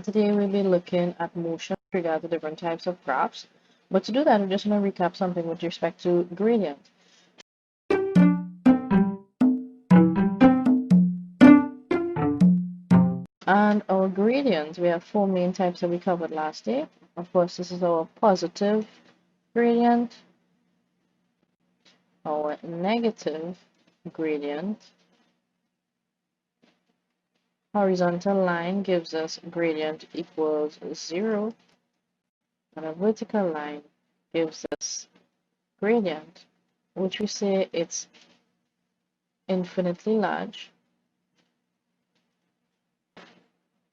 today we'll be looking at motion with regard to different types of graphs. But to do that, we're just going to recap something with respect to gradient. And our gradients, we have four main types that we covered last day. Of course, this is our positive gradient, our negative gradient. Horizontal line gives us gradient equals 0, and a vertical line gives us gradient, which we say it's infinitely large.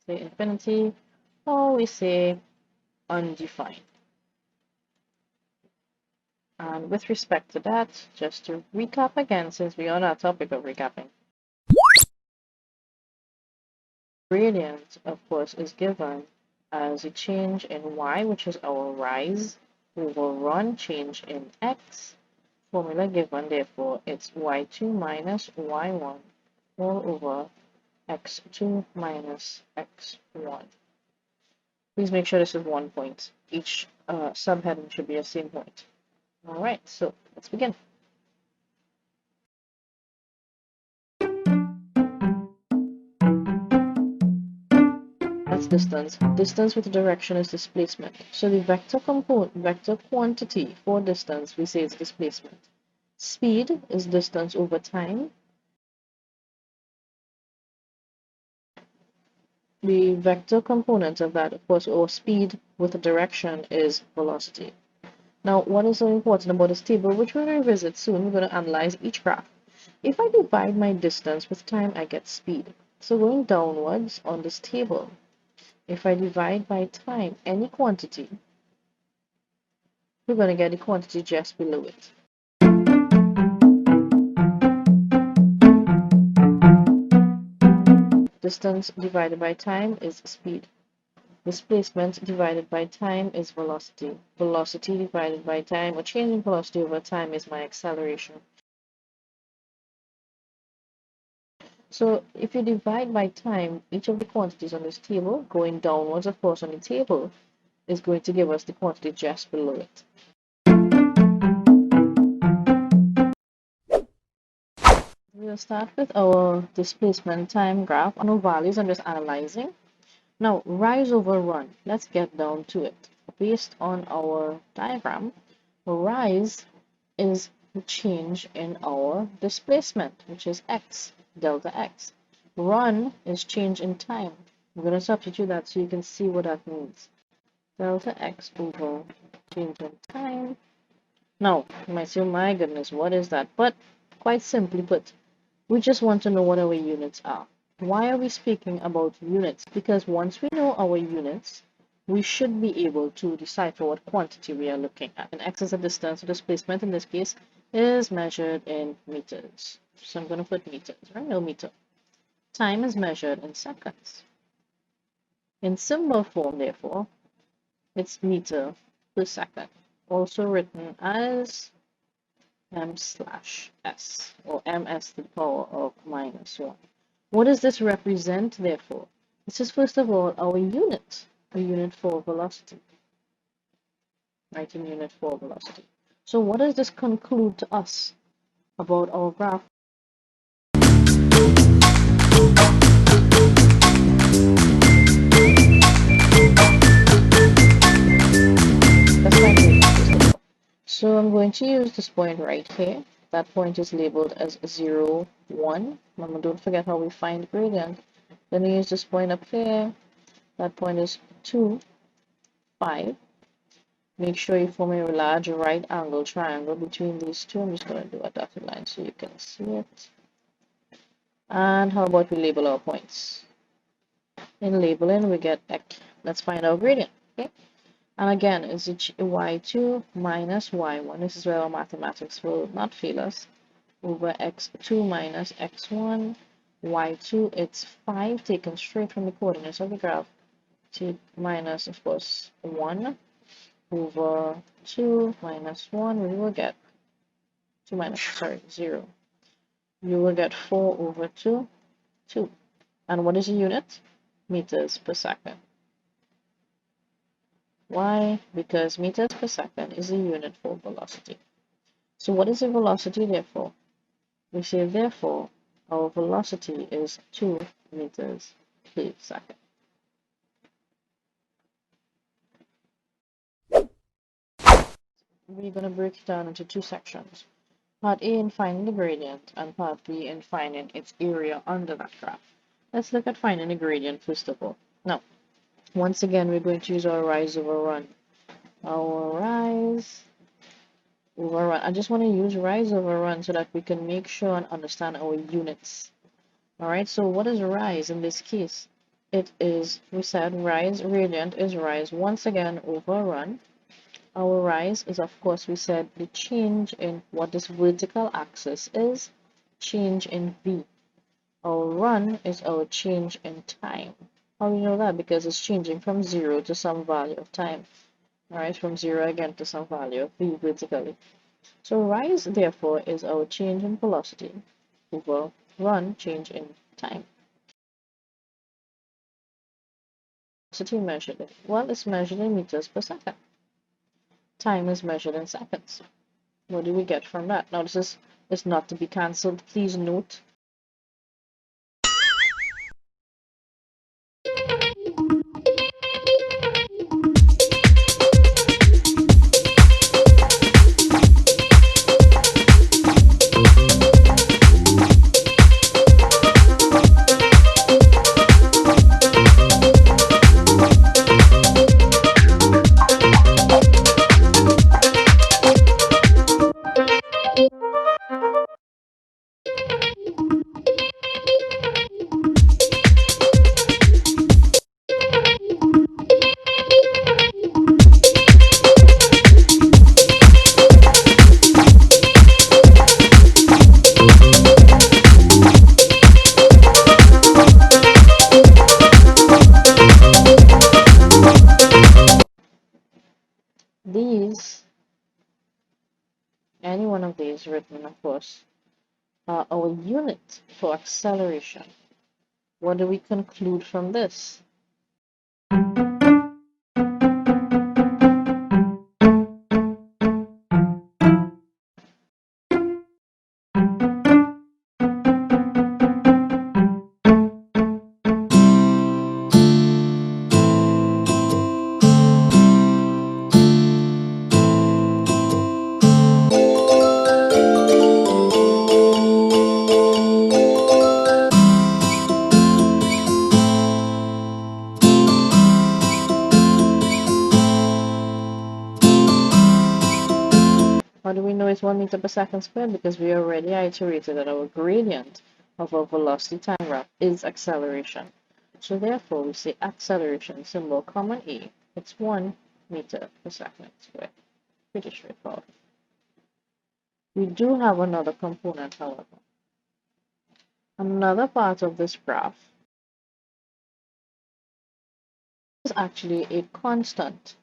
Say infinity, or we say undefined. And with respect to that, just to recap again, since we're on our topic of recapping, gradient, of course, is given as a change in y, which is our rise, over run change in x. Formula given, therefore, it's y2 minus y1 all over x2 minus x1. Please make sure this is 1 point. Each subheading should be the same point. All right, so let's begin. That's distance. Distance with direction is displacement. So the vector quantity for distance, we say is displacement. Speed is distance over time. The vector component of that, of course, or speed with a direction is velocity. Now, what is so important about this table, which we'll revisit soon, we're going to analyze each graph. If I divide my distance with time, I get speed. So going downwards on this table, if I divide by time any quantity, we're going to get the quantity just below it. Distance divided by time is speed. Displacement divided by time is velocity. Velocity divided by time, or change in velocity over time, is my acceleration. So if you divide by time, each of the quantities on this table, going downwards, of course, on the table, is going to give us the quantity just below it. We'll start with our displacement time graph on our values. I'm just analyzing. Now, rise over run. Let's get down to it. Based on our diagram, rise is the change in our displacement, which is x, delta x. Run is change in time. I'm going to substitute that so you can see what that means. Delta x over change in time. Now, you might say, oh my goodness, what is that? But quite simply put, we just want to know what our units are. Why are we speaking about units? Because once we know our units, we should be able to decipher what quantity we are looking at. And x is a distance, so displacement in this case is measured in meters. So I'm going to put meters, right? No meter. Time is measured in seconds. In symbol form, therefore, it's meter per second, also written as m/s, or ms to the power of -1. What does this represent, therefore? This is, first of all, our unit, a unit for velocity. Right, in unit for velocity. So what does this conclude to us about our graph? That's my gradient, first of all. So I'm going to use this point right here. That point is labeled as 0, 1. Remember, don't forget how we find gradient. Then we use this point up here. That point is 2, 5. Make sure you form a large right angle triangle between these two. I'm just going to do a dotted line so you can see it. And how about we label our points? In labeling, we get x. Let's find our gradient. Okay. And again, it's y2 minus y1. This is where our mathematics will not fail us. Over x2 minus x1. y2, it's 5 taken straight from the coordinates of the graph. Take minus, of course, 1 over 2 minus 1. We will get 0. You will get 4 over 2, 2. And what is a unit? Meters per second. Why? Because meters per second is a unit for velocity. So what is a velocity therefore? We say therefore our velocity is 2 meters per second. We're going to break it down into two sections. Part A in finding the gradient and part B in finding its area under that graph. Let's look at finding the gradient first of all. Now, once again, we're going to use our rise over run. Our rise over run. I just want to use rise over run so that we can make sure and understand our units. Alright, so what is rise in this case? It is, we said rise, radiant is rise once again over run. Our rise is, of course, we said the change in what this vertical axis is, change in v. Our run is our change in time. How do you know that? Because it's changing from 0 to some value of time. Alright, from 0 again to some value of v vertically. So rise, therefore, is our change in velocity over run, change in time. Velocity measured in, well, it's measured in meters per second. Time is measured in seconds. What do we get from that? Now, this is not to be cancelled. Please note. These, any one of these written, of course, are our unit for acceleration. What do we conclude from this? How do we know it's 1 meter per second squared? Because we already iterated that our gradient of our velocity time graph is acceleration. So therefore, we say acceleration, symbol common A, it's 1 meter per second squared. Pretty straightforward. We do have another component, however. Another part of this graph is actually a constant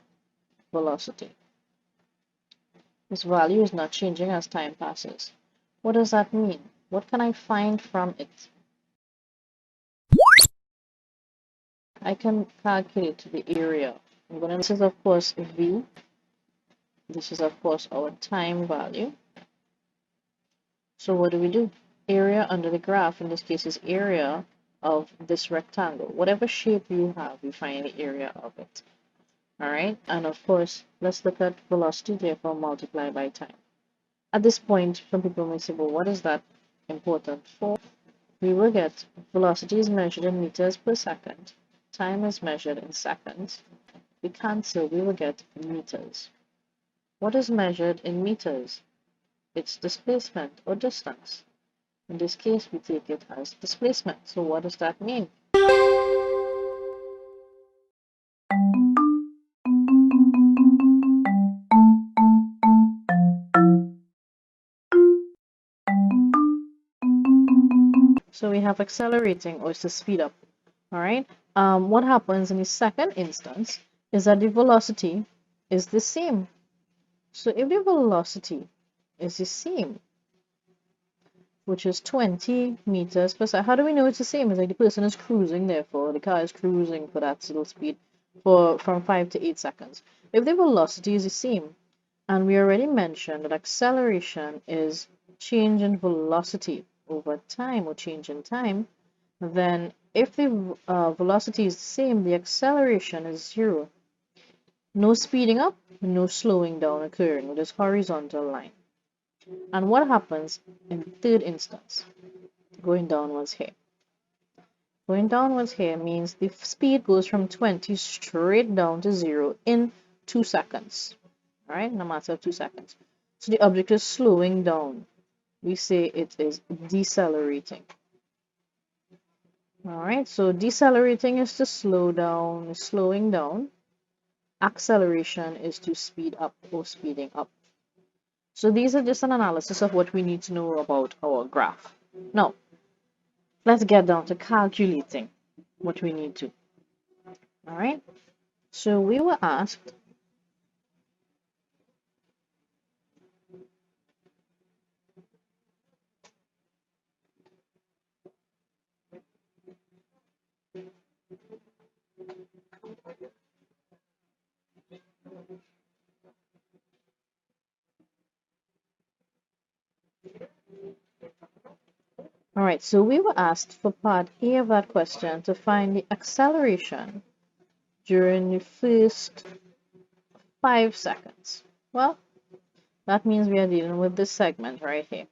velocity. This value is not changing as time passes. What does that mean? What can I find from it? I can calculate the area. This is, of course, V. This is, of course, our time value. So what do? Area under the graph, in this case, is area of this rectangle. Whatever shape you have, you find the area of it. Alright, and of course, let's look at velocity, therefore multiply by time. At this point, some people may say, well, what is that important for? We will get velocity is measured in meters per second. Time is measured in seconds. We cancel, we will get meters. What is measured in meters? It's displacement or distance. In this case, we take it as displacement. So what does that mean? So we have accelerating, or it's the speed up. All right. What happens in the second instance is that the velocity is the same. So if the velocity is the same, which is 20 meters per second, how do we know it's the same? It's like the person is cruising, therefore the car is cruising for that little speed from 5 to 8 seconds. if the velocity is the same, and we already mentioned that acceleration is change in velocity over time or change in time, then if the velocity is the same, the acceleration is zero. No speeding up, no slowing down occurring with this horizontal line. And what happens in the third instance? Going downwards here. Going downwards here means the speed goes from 20 straight down to 0 in 2 seconds. Alright, in a matter of 2 seconds. So the object is slowing down. We say it is decelerating. Alright, so decelerating is to slow down, slowing down. Acceleration is to speed up or speeding up. So these are just an analysis of what we need to know about our graph. Now, let's get down to calculating what we need to. Alright, so we were asked Alright, so we were asked for part A of that question to find the acceleration during the first 5 seconds. Well, that means we are dealing with this segment right here.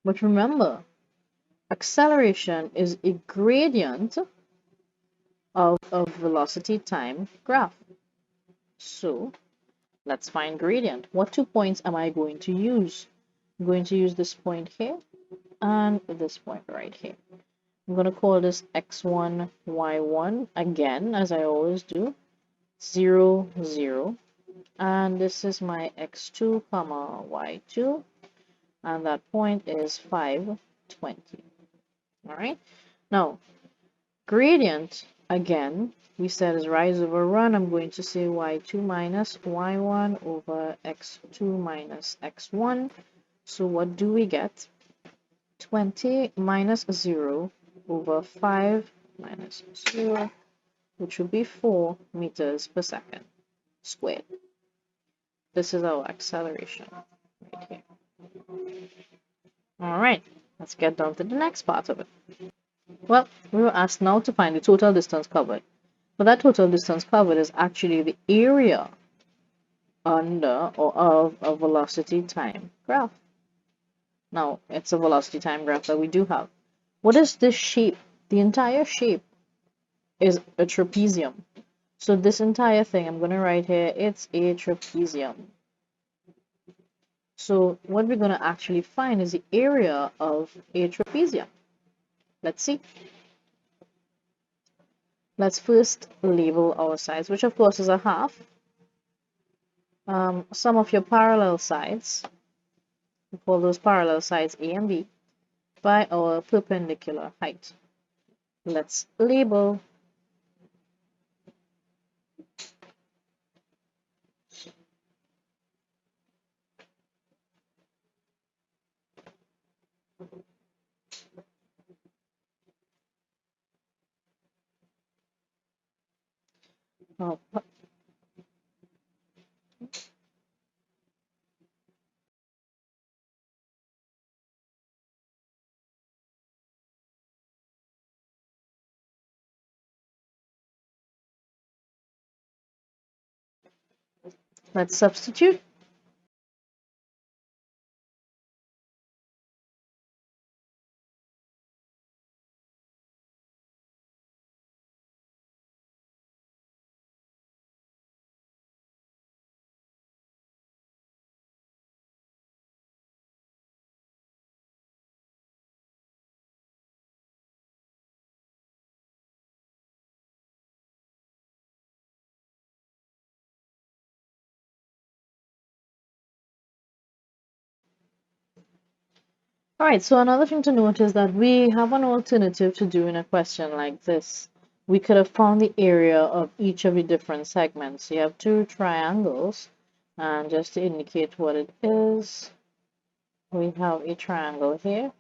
But remember, acceleration is a gradient of a velocity time graph. So let's find gradient. What 2 points am I going to use? I'm going to use this point here and this point right here. I'm going to call this x1, y1 again, as I always do, 0, 0. And this is my x2, comma, y2. And that point is 5, 20. All right. Now, gradient, again, we said is rise over run. I'm going to say y2 minus y1 over x2 minus x1. So what do we get? 20 minus 0 over 5 minus 0, which would be 4 meters per second squared. This is our acceleration right here. All right, let's get down to the next part of it. Well, we were asked now to find the total distance covered. But that total distance covered is actually the area under or of a velocity time graph. Now, it's a velocity time graph that we do have. What is this shape? The entire shape is a trapezium. So this entire thing, I'm going to write here, it's a trapezium. So what we're going to actually find is the area of a trapezium. Let's see. Let's first label our sides, which of course is a half. Some of your parallel sides, we call those parallel sides A and B, by our perpendicular height. Let's label our let's substitute. Alright, so another thing to note is that we have an alternative to doing a question like this. We could have found the area of each of the different segments. You have two triangles, and just to indicate what it is, we have a triangle here,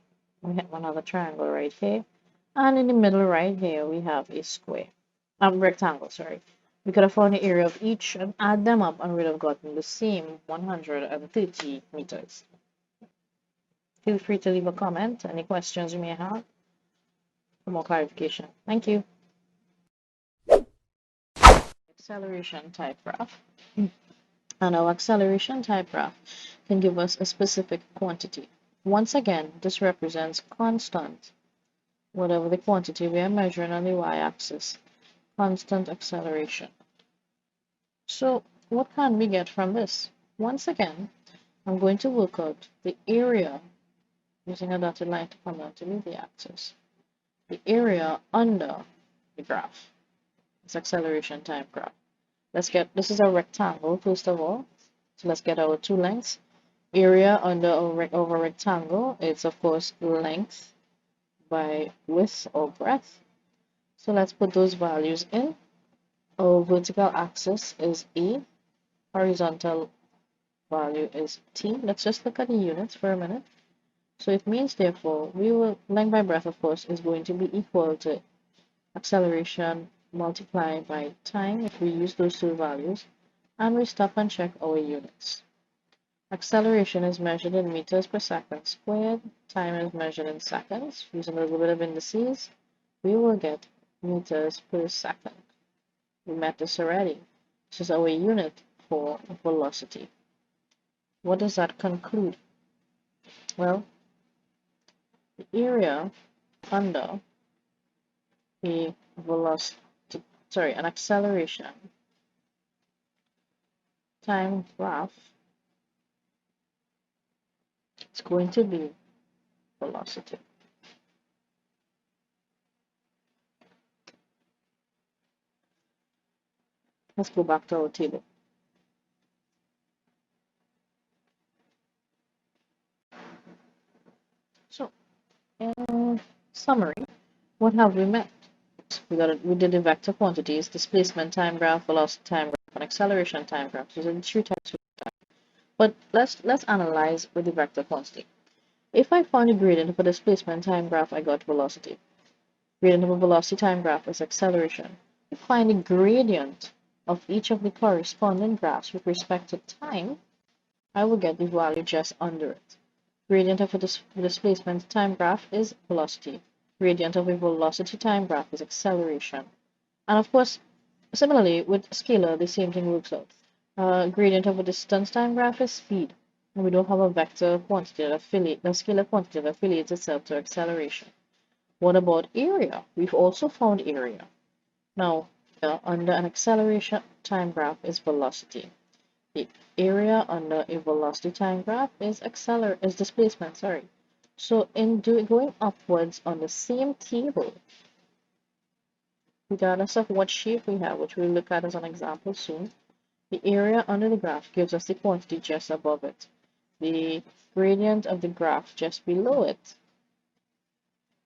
we have another triangle right here, and in the middle right here we have a square, rectangle, sorry. We could have found the area of each and add them up and we'd have gotten the same 130 meters. Feel free to leave a comment, any questions you may have for more clarification. Thank you. Acceleration type graph. And our acceleration type graph can give us a specific quantity. Once again, this represents constant, whatever the quantity we are measuring on the y-axis, constant acceleration. So what can we get from this? Once again, I'm going to work out the area using a dotted line to come down to the axis. The area under the graph. It's acceleration time graph. Let's get, this is a rectangle first of all. So let's get our two lengths. Area under over rectangle, it's of course length by width or breadth. So let's put those values in. Our vertical axis is E, horizontal value is T. Let's just look at the units for a minute. So it means therefore length by breadth of course is going to be equal to acceleration multiplied by time if we use those two values, and we stop and check our units. Acceleration is measured in meters per second squared, time is measured in seconds. Using a little bit of indices, we will get meters per second. We met this already. This is our unit for velocity. What does that conclude? Well, the area under a velocity, an acceleration time graph is going to be velocity. Let's go back to our table. So, in summary, what have we met? We did the vector quantities, displacement time graph, velocity time graph, and acceleration time graph. Those are the three types we have. But let's analyze with the vector quantity. If I found a gradient for displacement time graph, I got velocity. Gradient of a velocity time graph is acceleration. If I find the gradient of each of the corresponding graphs with respect to time, I will get the value just under it. Gradient of a displacement time graph is velocity. Gradient of a velocity time graph is acceleration. And of course, similarly with scalar, the same thing works out. Gradient of a distance time graph is speed. And we don't have a vector quantity that the scalar quantity that affiliates itself to acceleration. What about area? We've also found area. Now, under an acceleration time graph is velocity. The area under a velocity time graph is displacement, sorry. So in going upwards on the same table, regardless of what shape we have, which we'll look at as an example soon, the area under the graph gives us the quantity just above it. The gradient of the graph just below it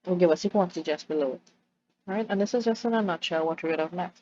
will give us the quantity just below it. Alright, and this is just in a nutshell what we would have met.